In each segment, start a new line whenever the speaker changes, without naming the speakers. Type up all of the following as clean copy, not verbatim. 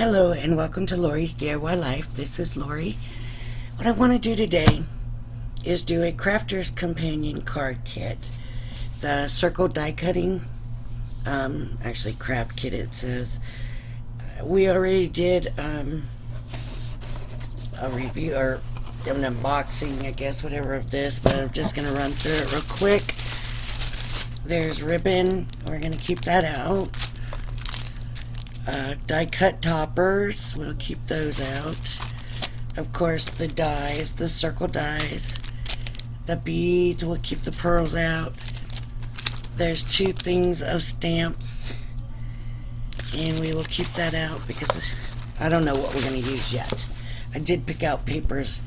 Hello and welcome to Lori's DIY Life. This is Lori. What I want to do today is do a Crafter's Companion card kit. The circle die cutting, actually craft kit it says. We already did a review or an unboxing, I guess, whatever of this, but I'm just going to run through it real quick. There's ribbon. We're going to keep that out. Die cut toppers, we'll keep those out. Of course, the dies, the circle dies. The beads, we'll keep the pearls out. There's 2 things of stamps, and we will keep that out because I don't know what we're going to use yet. I did pick out papers,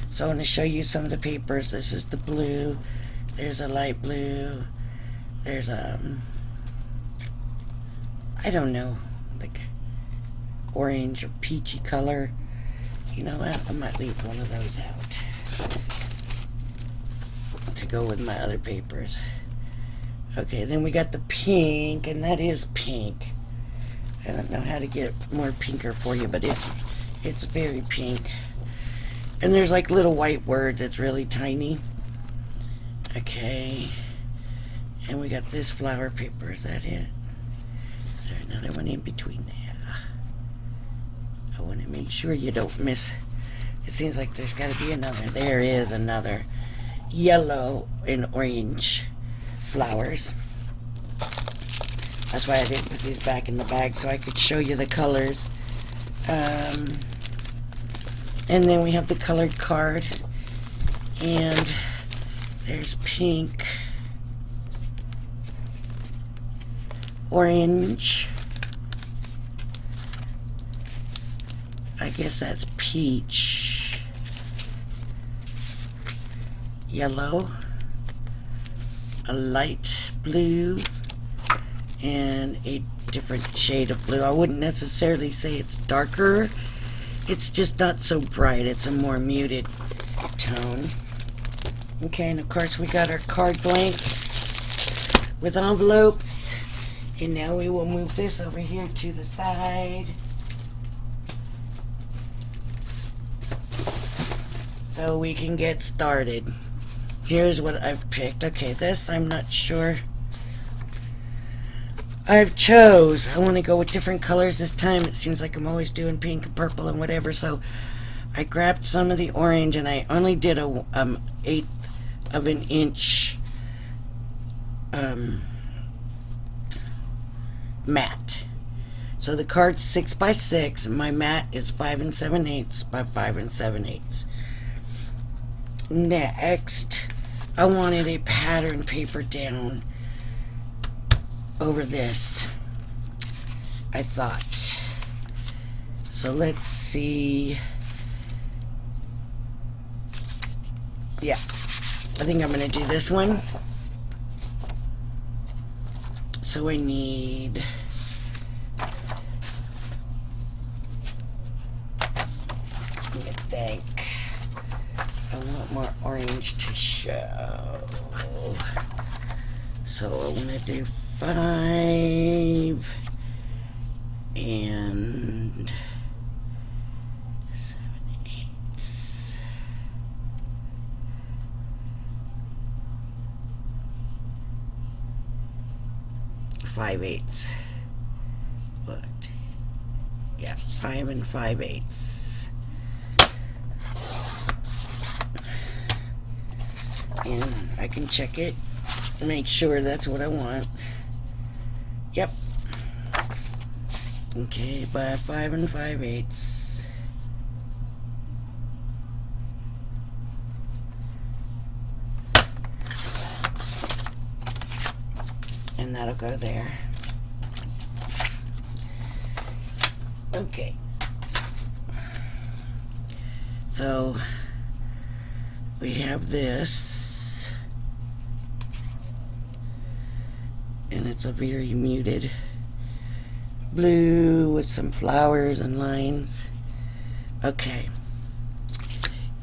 so I want to show you some of the papers. This is the blue, there's a light blue, there's a, I don't know, like orange or peachy color. You know what? I might leave one of those out to go with my other papers. Okay, then we got the pink, and that is pink. I don't know how to get it more pinker for you, but it's very pink. And there's like little white words. It's really tiny. Okay, and we got this flower paper. Is that it? Is there another one in between there? I want to make sure you don't miss. It seems like there's got to be another. There is another yellow and orange flowers. That's why I didn't put these back in the bag, so I could show you the colors. And then we have the colored card, and there's pink, orange, I guess that's peach, yellow, a light blue, and a different shade of blue. I wouldn't necessarily say it's darker, it's just not so bright, it's a more muted tone. Okay, and of course we got our card blanks with envelopes. And now we will move this over here to the side, so we can get started. Here's what I've picked. Okay, this I'm not sure. I want to go with different colors this time. It seems like I'm always doing pink and purple and whatever, so I grabbed some of the orange, and I only did a 1/8 of an inch mat. So the card's 6 by 6, and my mat is 5 7/8 by 5 7/8. Next, I wanted a pattern paper down over this, I thought. So let's see. Yeah, I think I'm gonna do this one. So I need, let me think, I want more orange to show. So I want to do 5 and 7/8. Five eighths. What? Yeah, 5 and 5/8. And I can check it to make sure that's what I want. Yep. Okay, by 5 and 5/8. And that'll go there. Okay. So we have this, and it's a very muted blue with some flowers and lines. Okay.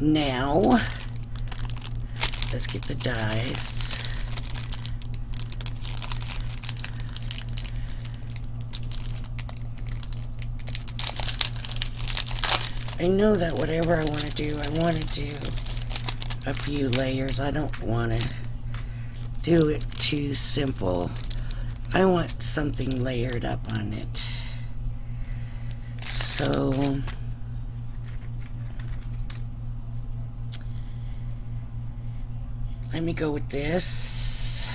Now let's get the dies. I know that whatever I want to do, I want to do a few layers. I don't want to do it too simple. I want something layered up on it. So let me go with this.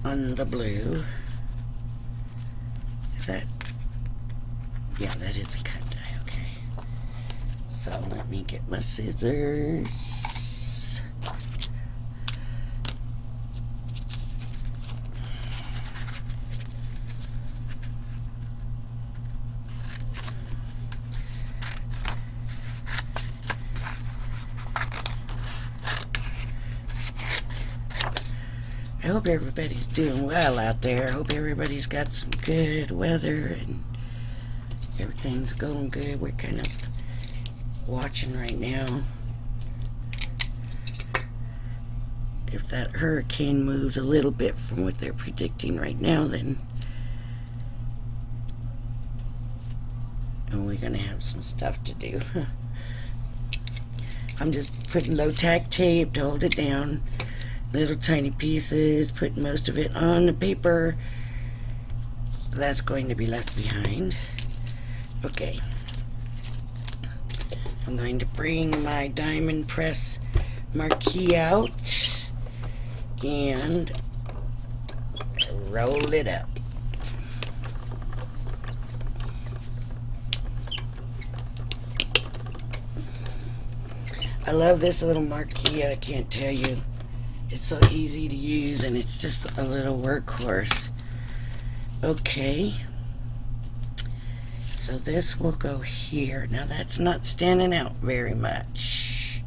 On the blue. Is that? Yeah, that is a cut die. Okay. So let me get my scissors. I hope everybody's doing well out there. I hope everybody's got some good weather and everything's going good. We're kind of watching right now. If that hurricane moves a little bit from what they're predicting right now, then we're gonna have some stuff to do. I'm just putting low tack tape to hold it down. Little tiny pieces, putting most of it on the paper. That's going to be left behind. Okay. I'm going to bring my diamond press marquee out and roll it up. I love this little marquee, I can't tell you. It's so easy to use and it's just a little workhorse. Okay. So this will go here. Now that's not standing out very much.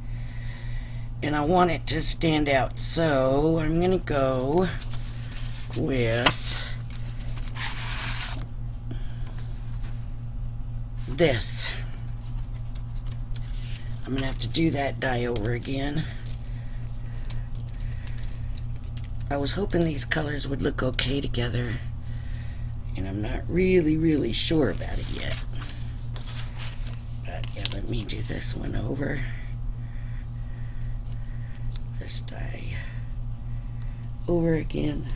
And I want it to stand out. So I'm going to go with this. I'm going to have to do that die over again. I was hoping these colors would look okay together, and I'm not really sure about it yet. But yeah, let me do this one over. This die over again.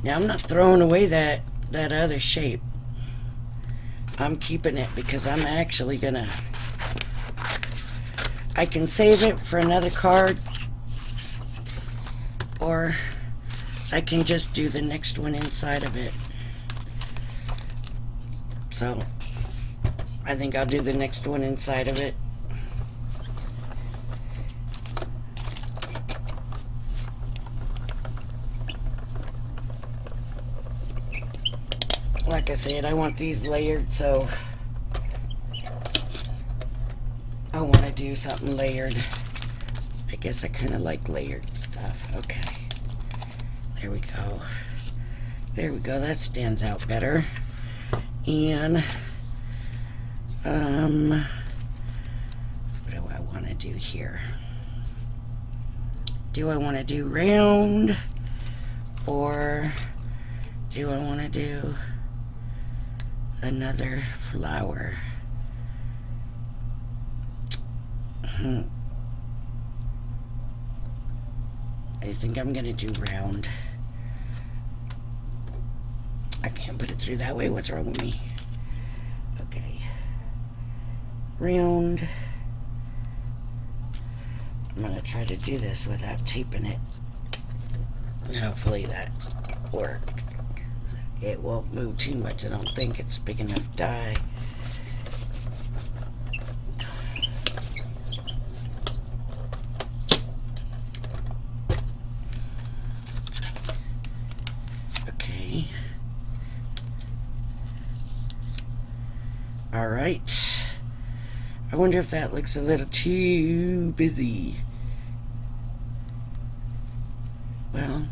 Now I'm not throwing away that other shape. I'm keeping it because I'm actually gonna, I can save it for another card, or I can just do the next one inside of it. So I think I'll do the next one inside of it. Like I said, I want these layered, so I want to do something layered. I guess I kind of like layered stuff. Okay. There we go. There we go. That stands out better. And, what do I want to do here? Do I want to do round? Or do I want to do another flower? I think I'm gonna do round. I can't put it through that way. What's wrong with me? Okay. Round. I'm gonna try to do this without taping it. Hopefully that works. It won't move too much. I don't think it's big enough die. Okay. All right. I wonder if that looks a little too busy. Well,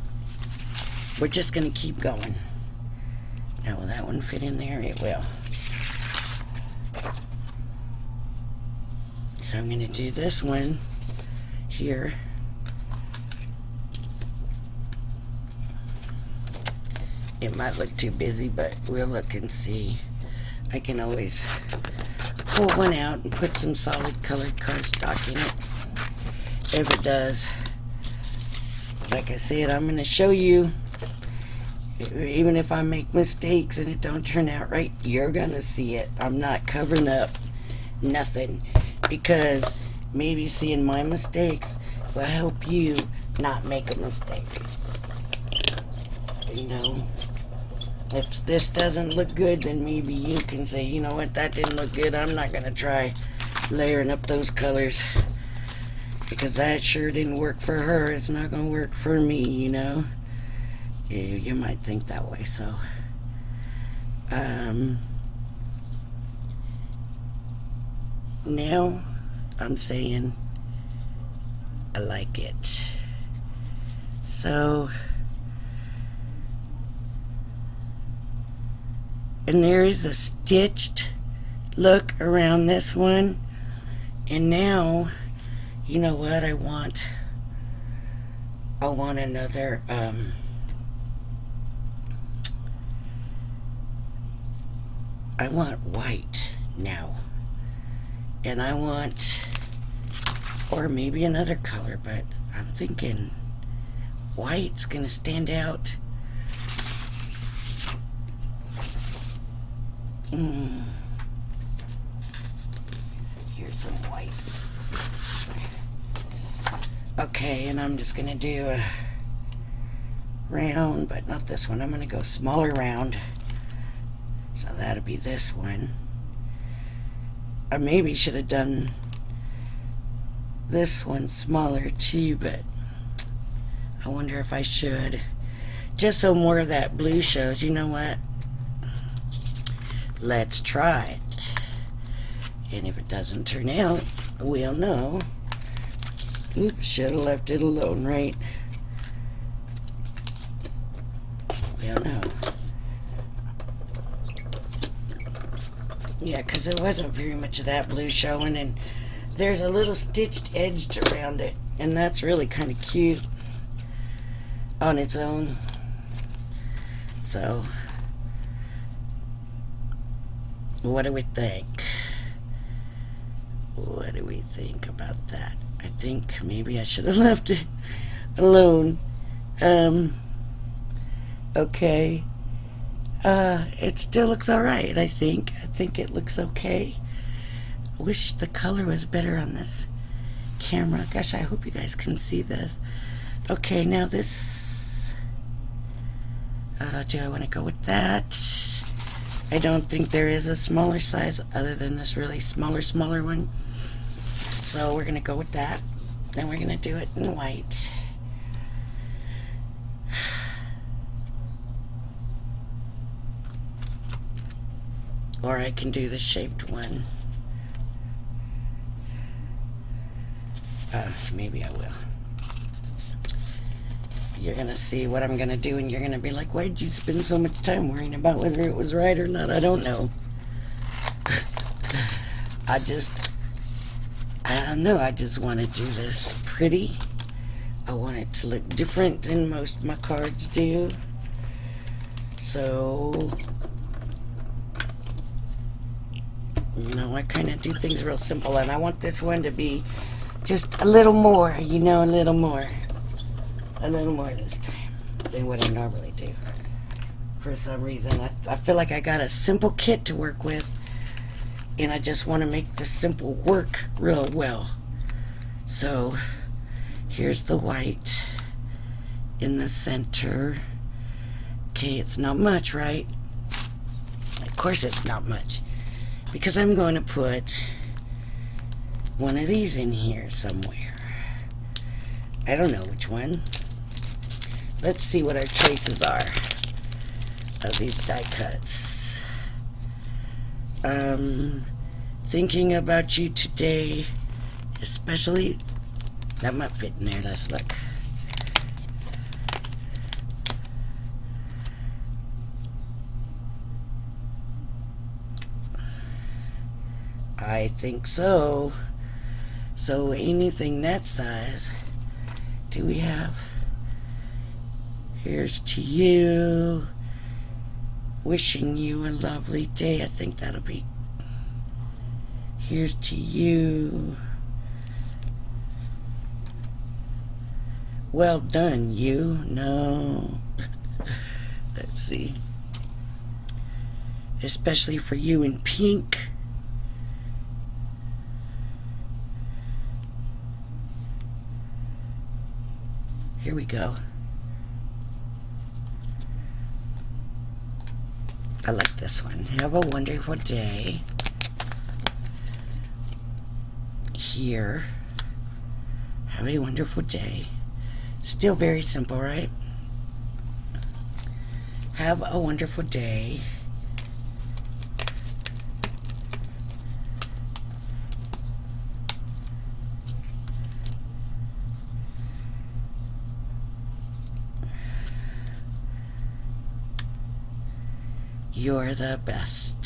we're just gonna keep going. Now, will that one fit in there? It will. So I'm going to do this one here. It might look too busy, but we'll look and see. I can always pull one out and put some solid colored cardstock in it if it does. Like I said, I'm going to show you, even if I make mistakes and it don't turn out right, you're going to see it. I'm not covering up nothing, because maybe seeing my mistakes will help you not make a mistake. You know, if this doesn't look good, then maybe you can say, you know what, that didn't look good. I'm not going to try layering up those colors, because that sure didn't work for her. It's not going to work for me, you know. You might think that way. So now I'm saying I like it. So, and there is a stitched look around this one. And now, you know what I want? I want another I want white now. And I want, or maybe another color, but I'm thinking white's gonna stand out. Here's some white. Okay, and I'm just gonna do a round, but not this one. I'm gonna go smaller round. So that'll be this one. I maybe should have done this one smaller too, but I wonder if I should. Just so more of that blue shows. You know what? Let's try it. And if it doesn't turn out, we'll know. Oops, should have left it alone, right? We'll know. Yeah, because there wasn't very much of that blue showing, and there's a little stitched edge around it, and that's really kind of cute on its own. So, what do we think? What do we think about that? I think maybe I should have left it alone. Okay. It still looks alright, I think. I think it looks okay. I wish the color was better on this camera. Gosh, I hope you guys can see this. Okay, now this... do I want to go with that? I don't think there is a smaller size other than this really smaller one. So we're going to go with that. And we're going to do it in white. Or I can do the shaped one. Maybe I will. You're going to see what I'm going to do, and you're going to be like, why did you spend so much time worrying about whether it was right or not? I don't know. I don't know. I just want to do this pretty. I want it to look different than most of my cards do. So... you know, I kind of do things real simple, and I want this one to be just a little more, you know, a little more this time than what I normally do. For some reason, I feel like I got a simple kit to work with, and I just want to make the simple work real well. So, here's the white in the center. Okay, it's not much, right? Of course it's not much. Because I'm going to put one of these in here somewhere. I don't know which one. Let's see what our choices are of these die cuts. Thinking about you today, especially. That might fit in there. Let's look. I think so. So anything that size, do we have? Here's to you. Wishing you a lovely day. I think that'll be. Here's to you. Well done, you. No. Let's see. Especially for you in pink. Here we go. I like this one. Have a wonderful day. Here. Have a wonderful day. Still very simple, right? Have a wonderful day. You're the best.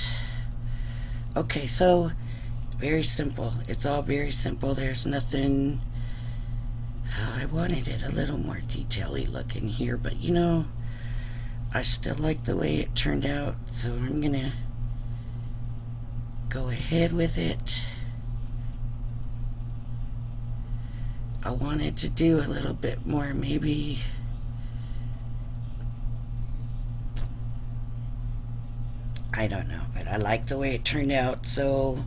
Okay, so very simple. It's all very simple. There's nothing. I wanted it a little more detail-y looking here, but you know, I still like the way it turned out, so I'm gonna go ahead with it. I wanted to do a little bit more, maybe. I don't know, but I like the way it turned out, so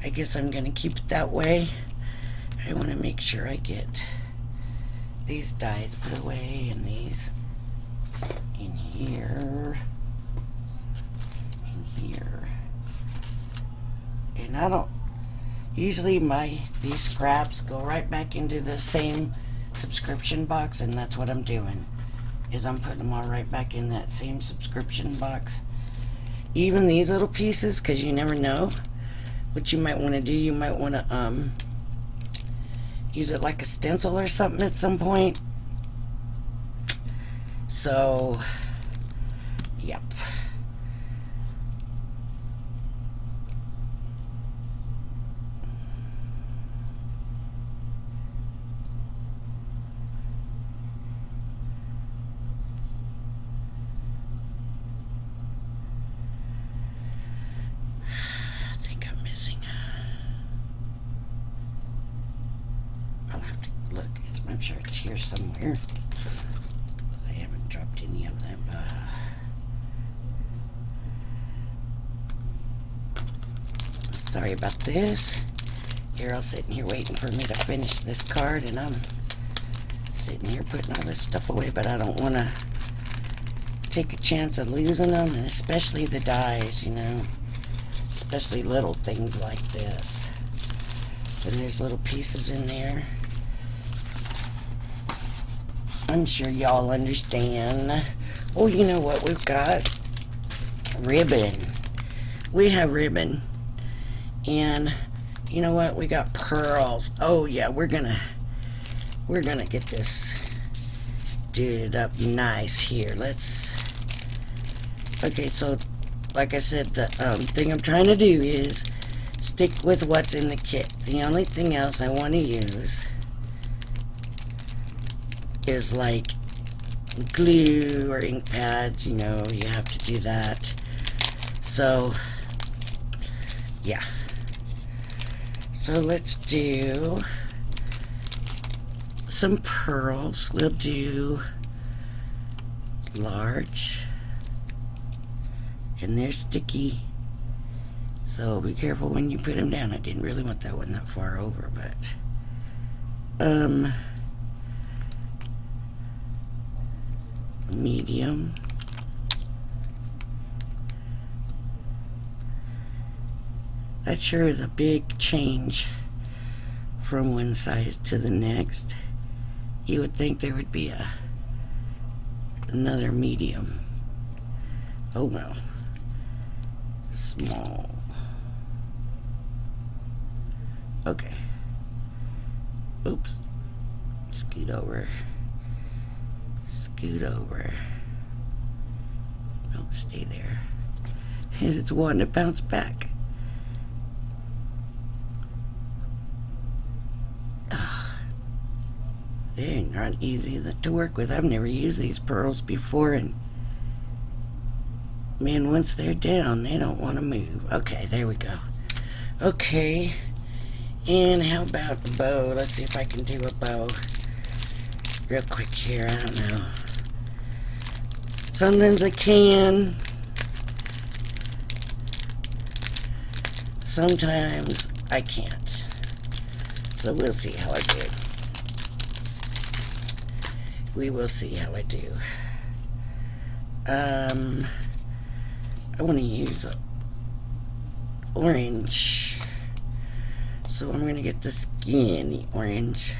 I guess I'm gonna keep it that way. I want to make sure I get these dies put away and these in here, and I don't usually these scraps go right back into the same subscription box, and that's what I'm doing, is I'm putting them all right back in that same subscription box. Even these little pieces, because you never know what you might want to do. You might want to use it like a stencil or something at some point. So, yep. I'm sure it's here somewhere. I haven't dropped any of them. Sorry about this. You're all sitting here waiting for me to finish this card, and I'm sitting here putting all this stuff away, but I don't want to take a chance of losing them, and especially the dies, you know, especially little things like this. And there's little pieces in there. I'm sure y'all understand. Oh, you know what we've got? Ribbon. We have ribbon. And you know what? We got pearls. Oh yeah, we're gonna get this dude up nice here. Okay, so like I said, the thing I'm trying to do is stick with what's in the kit. The only thing else I want to use is like glue or ink pads. You know, you have to do that. So yeah, so let's do some pearls. We'll do large, and they're sticky, so be careful when you put them down. I didn't really want that one that far over, but medium, that sure is a big change from one size to the next. You would think there would be another medium. Oh well. Small. Okay. Oops. Scoot over. Scoot over. No, stay there. As it's wanting to bounce back. They're not easy to work with. I've never used these pearls before, and man, once they're down, they don't want to move. Okay, there we go. Okay, and how about the bow? Let's see if I can do a bow real quick here. I don't know. Sometimes I can. Sometimes I can't. So we'll see how I do. We will see how I do. I want to use orange. So I'm going to get the skinny orange.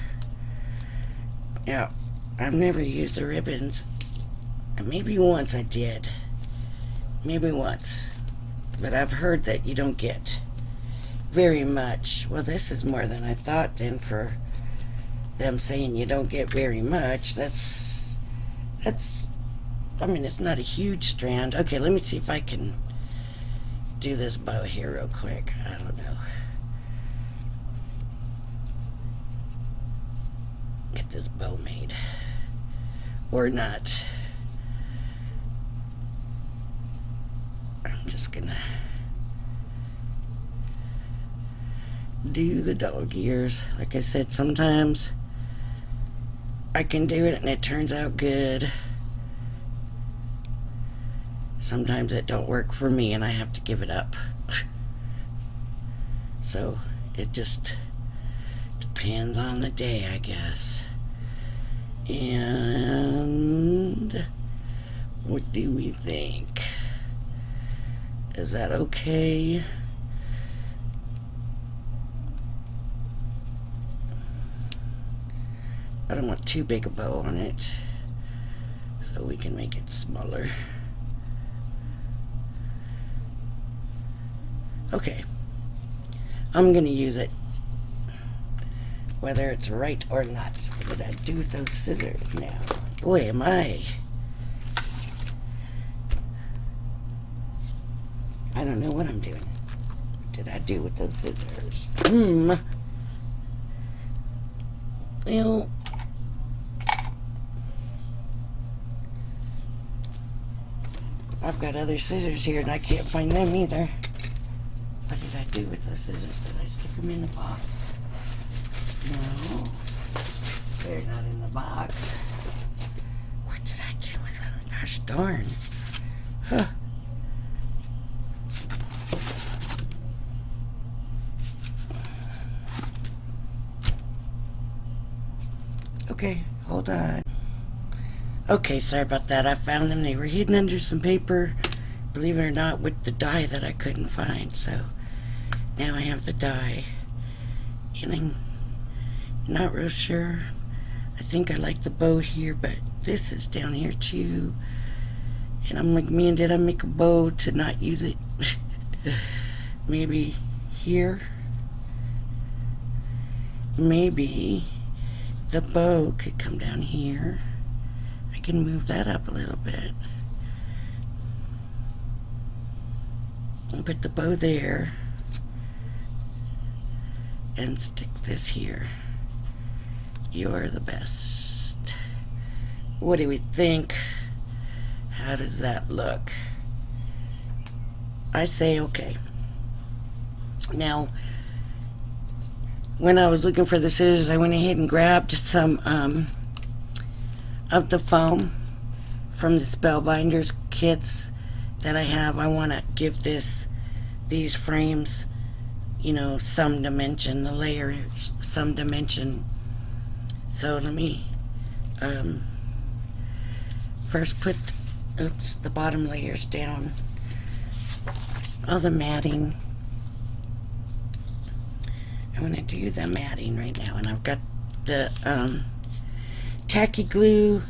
Now, I've never used the ribbons. Maybe once I did. Maybe once. But I've heard that you don't get very much. Well, this is more than I thought then for them saying you don't get very much. That's I mean, it's not a huge strand. Okay, let me see if I can do this bow here real quick. I don't know. Get this bow made. Or not. I'm just gonna do the dog ears. Like I said, sometimes I can do it and it turns out good. Sometimes it don't work for me and I have to give it up. So it just depends on the day, I guess. And what do we think? Is that okay? I don't want too big a bow on it, so we can make it smaller. Okay, I'm gonna use it, whether it's right or not. What did I do with those scissors now? Boy, am I don't know what I'm doing. What did I do with those scissors? Well, I've got other scissors here and I can't find them either. What did I do with those scissors? Did I stick them in the box? No, they're not in the box. What did I do with them? Gosh darn. Huh. Okay, hold on. Okay, sorry about that. I found them. They were hidden under some paper, believe it or not, with the die that I couldn't find. So now I have the die, and I'm not real sure. I think I like the bow here, but this is down here too. And I'm like, man, did I make a bow to not use it? Maybe here. Maybe the bow could come down here. I can move that up a little bit. And put the bow there. And stick this here. You're the best. What do we think? How does that look? I say okay. Now, when I was looking for the scissors, I went ahead and grabbed some of the foam from the Spellbinders kits that I have. I want to give these frames, you know, some dimension, the layers, some dimension. So let me first put the bottom layers down, all the matting. I'm going to do the matting right now, and I've got the tacky glue.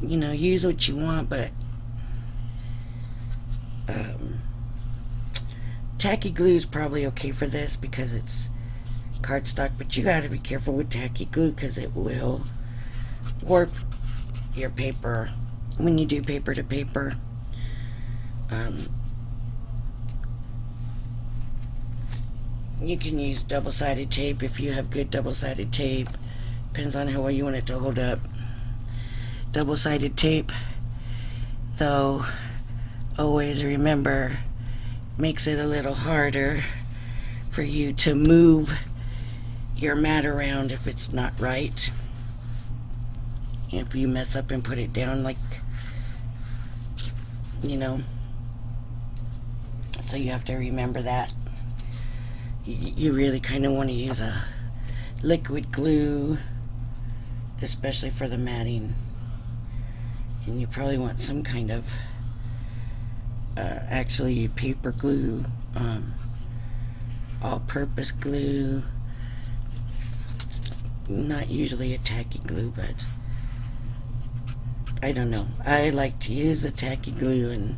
You know, use what you want, but tacky glue is probably okay for this because it's cardstock, but you got to be careful with tacky glue because it will warp your paper when you do paper to paper. You can use double-sided tape if you have good double-sided tape. Depends on how well you want it to hold up. Double-sided tape, though, always remember, makes it a little harder for you to move your mat around if it's not right. If you mess up and put it down, like, you know. So you have to remember that. You really kind of want to use a liquid glue, especially for the matting. And you probably want some kind of actually paper glue, all-purpose glue, not usually a tacky glue, but I don't know. I like to use the tacky glue, and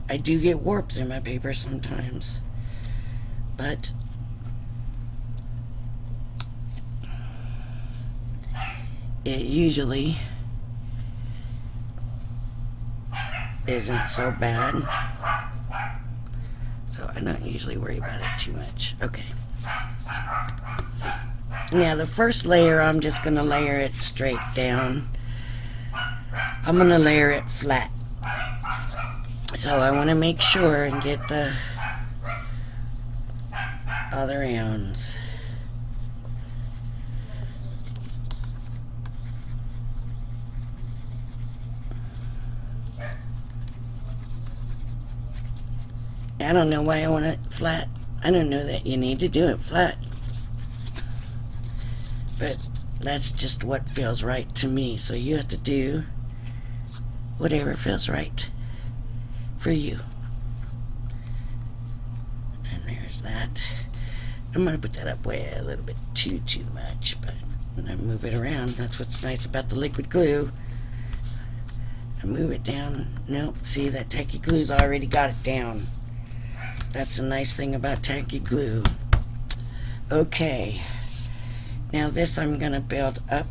I do get warps in my paper sometimes, but it usually isn't so bad, so I don't usually worry about it too much. Okay. Now the first layer, I'm just going to layer it straight down. I'm going to layer it flat. So I want to make sure and get the other ends. I don't know why I want it flat. I don't know that you need to do it flat. But that's just what feels right to me. So you have to do whatever feels right for you. And there's that. I'm going to put that up way a little bit too much, but I'm going to move it around. That's what's nice about the liquid glue. I move it down. Nope, see, that tacky glue's already got it down. That's a nice thing about tacky glue. Okay, now this I'm going to build up.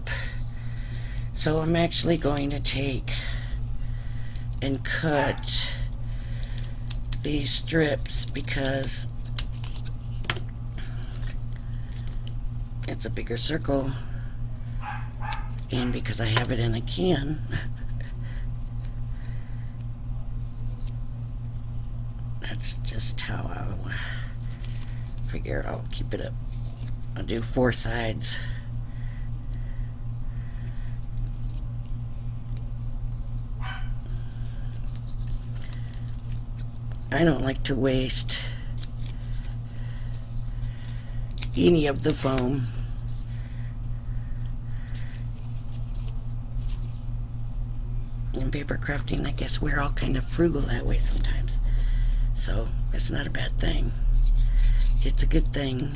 So I'm actually going to take and cut these strips because it's a bigger circle, and because I have it in a can, that's just how I'll figure I'll keep it up. I'll do 4 sides. I don't like to waste any of the foam. In paper crafting, I guess we're all kind of frugal that way sometimes. So it's not a bad thing. It's a good thing.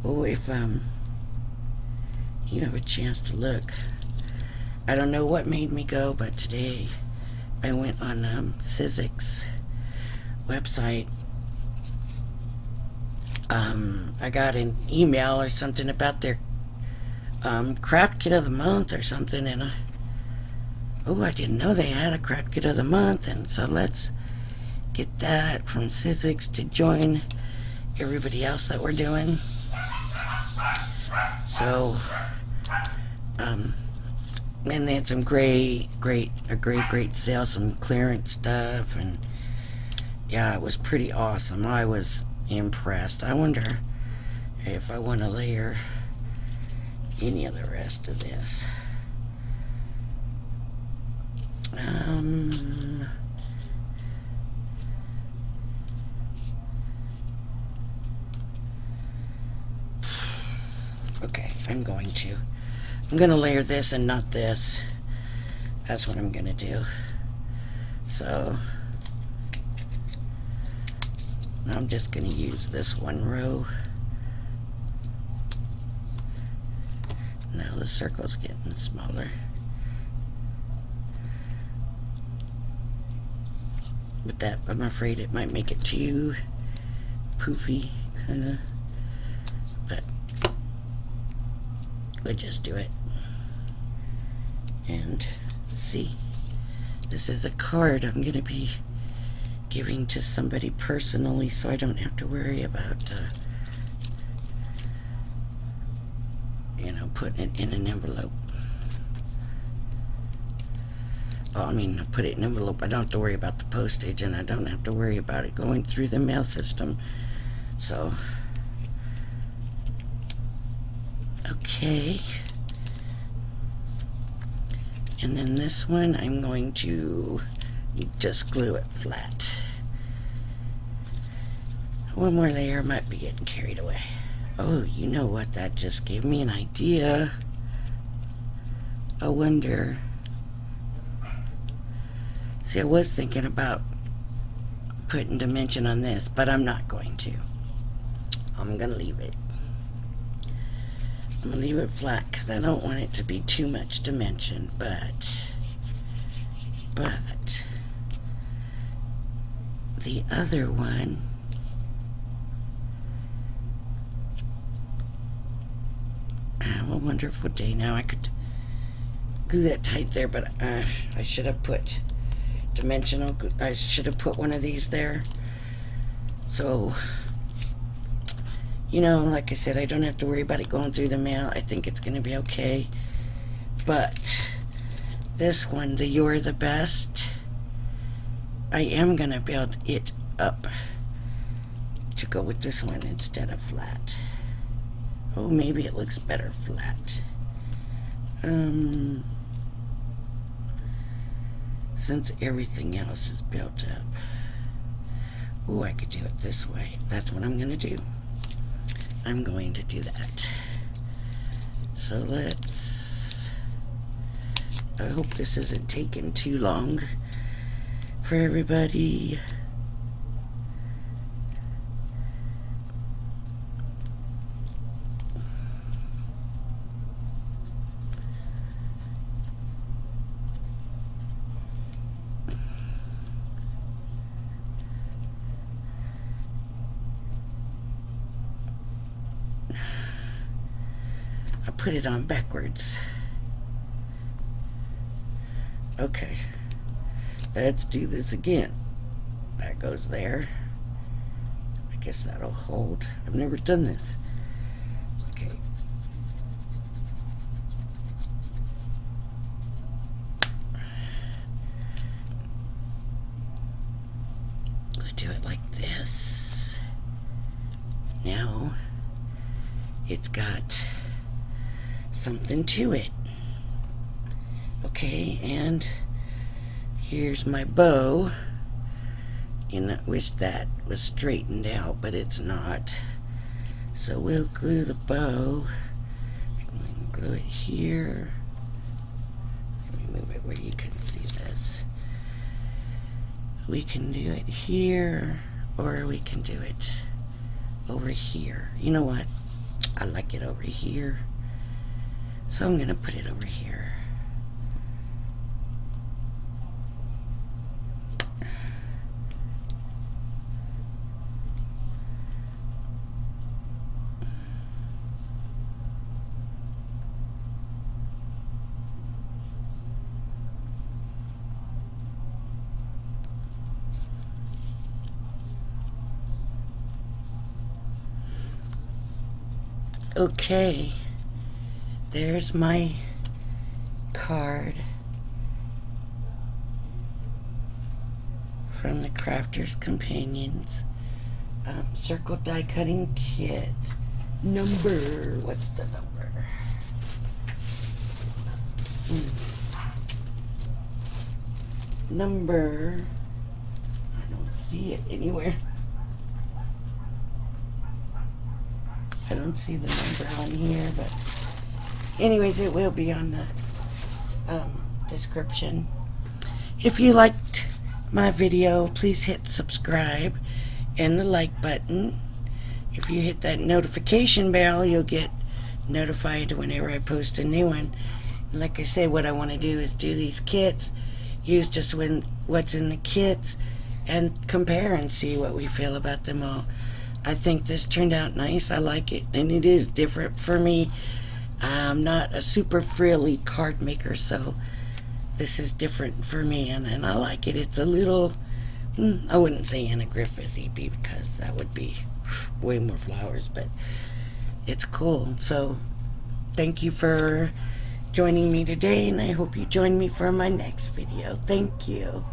Oh, if you have a chance to look, I don't know what made me go, but today I went on Sizzix website. I got an email or something about their craft kit of the month or something, and I didn't know they had a craft kit of the month, and so let's get that from Sizzix to join everybody else that we're doing. So and they had some great sale, some clearance stuff, and yeah, it was pretty awesome. I was impressed. I wonder if I want to layer any of the rest of this. Okay, I'm going to layer this and not this. That's what I'm going to do. So I'm just going to use this one row. Now the circle's getting smaller. But that, I'm afraid it might make it too poofy, kind of. But we'll just do it and see. This is a card I'm going to be giving to somebody personally, so I don't have to worry about putting it in an envelope. Well, I mean, put it in an envelope. I don't have to worry about the postage, and I don't have to worry about it going through the mail system. So, okay. And then this one, I'm going to just glue it flat. One more layer might be getting carried away. Oh, you know what? That just gave me an idea. I wonder. See, I was thinking about putting dimension on this, but I'm not going to. I'm going to leave it. I'm going to leave it flat because I don't want it to be too much dimension, but the other one, a wonderful day. Now I could glue that tight there, but I should have put dimensional. I should have put one of these there. So, like I said, I don't have to worry about it going through the mail. I think it's going to be okay. But this one, the You're the Best, I am going to build it up to go with this one instead of flat. Oh, maybe it looks better flat. Since everything else is built up. Oh, I could do it this way. That's what I'm going to do. I'm going to do that. So let's... I hope this isn't taking too long for everybody. I put it on backwards. Okay, let's do this again. That goes there. I guess that'll hold. I've never done this. Okay. I do it like this. Now it's got something to it. Okay, and here's my bow. And I wish that was straightened out, but it's not. So we'll glue the bow. Glue it here. Let me move it where you can see this. We can do it here, or we can do it over here. You know what? I like it over here. So I'm going to put it over here. Okay, there's my card from the Crafter's Companions Circle Die Cutting Kit. What's the number? Number, I don't see it anywhere. I don't see the number on here, but anyways, it will be on the description. If you liked my video, please hit subscribe and the like button. If you hit that notification bell, you'll get notified whenever I post a new one. And like I said, what I want to do is do these kits, use just what's in the kits, and compare and see what we feel about them all. I think this turned out nice. I like it, and it is different for me. I'm not a super frilly card maker, so this is different for me, and I like it. It's a little, I wouldn't say Anna Griffithy because that would be way more flowers, but it's cool. So thank you for joining me today, and I hope you join me for my next video. Thank you.